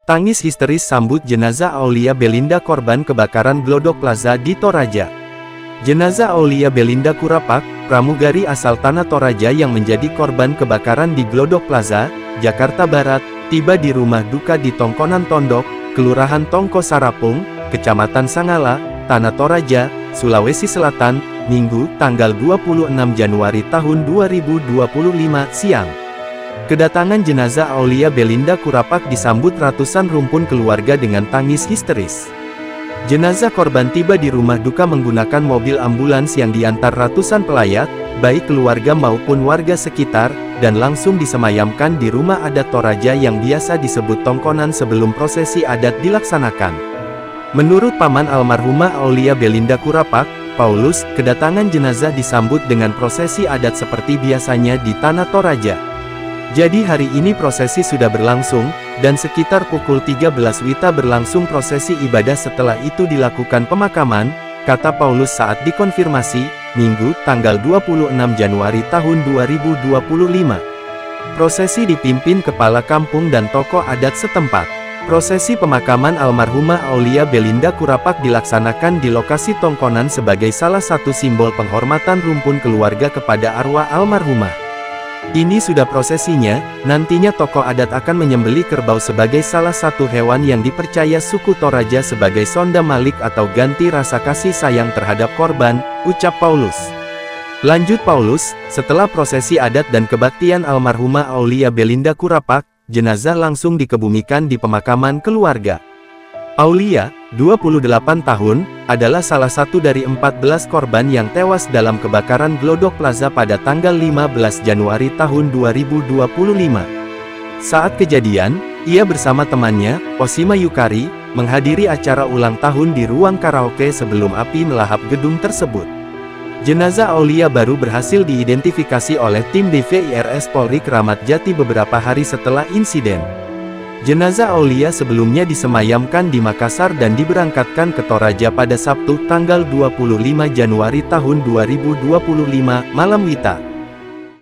Tangis histeris sambut jenazah Aulia Belinda korban kebakaran Glodok Plaza di Toraja. Jenazah Aulia Belinda Kurapak, pramugari asal Tanah Toraja yang menjadi korban kebakaran di Glodok Plaza, Jakarta Barat, tiba di rumah duka di Tongkonan Tondok, Kelurahan Tongko Sarapung, Kecamatan Sangala, Tanah Toraja, Sulawesi Selatan, Minggu, tanggal 26 Januari tahun 2025, siang. Kedatangan jenazah Aulia Belinda Kurapak disambut ratusan rumpun keluarga dengan tangis histeris. Jenazah korban tiba di rumah duka menggunakan mobil ambulans yang diantar ratusan pelayat, baik keluarga maupun warga sekitar, dan langsung disemayamkan di rumah adat Toraja yang biasa disebut Tongkonan sebelum prosesi adat dilaksanakan. Menurut paman almarhumah Aulia Belinda Kurapak, Paulus, kedatangan jenazah disambut dengan prosesi adat seperti biasanya di Tanah Toraja. Jadi hari ini prosesi sudah berlangsung, dan sekitar pukul 13 WITA berlangsung prosesi ibadah setelah itu dilakukan pemakaman, kata Paulus saat dikonfirmasi, Minggu, tanggal 26 Januari tahun 2025. Prosesi dipimpin kepala kampung dan tokoh adat setempat. Prosesi pemakaman almarhumah Aulia Belinda Kurapak dilaksanakan di lokasi Tongkonan sebagai salah satu simbol penghormatan rumpun keluarga kepada arwah almarhumah. Ini sudah prosesinya, nantinya tokoh adat akan menyembelih kerbau sebagai salah satu hewan yang dipercaya suku Toraja sebagai sonda malik atau ganti rasa kasih sayang terhadap korban, ucap Paulus. Lanjut Paulus, setelah prosesi adat dan kebaktian almarhumah Aulia Belinda Kurapak, jenazah langsung dikebumikan di pemakaman keluarga. Aulia, 28 tahun, adalah salah satu dari 14 korban yang tewas dalam kebakaran Glodok Plaza pada tanggal 15 Januari tahun 2025. Saat kejadian, ia bersama temannya, Osima Yukari, menghadiri acara ulang tahun di ruang karaoke sebelum api melahap gedung tersebut. Jenazah Aulia baru berhasil diidentifikasi oleh tim DVIRS Polri Kramat Jati beberapa hari setelah insiden. Jenazah Aulia sebelumnya disemayamkan di Makassar dan diberangkatkan ke Toraja pada Sabtu tanggal 25 Januari tahun 2025, malam WITA.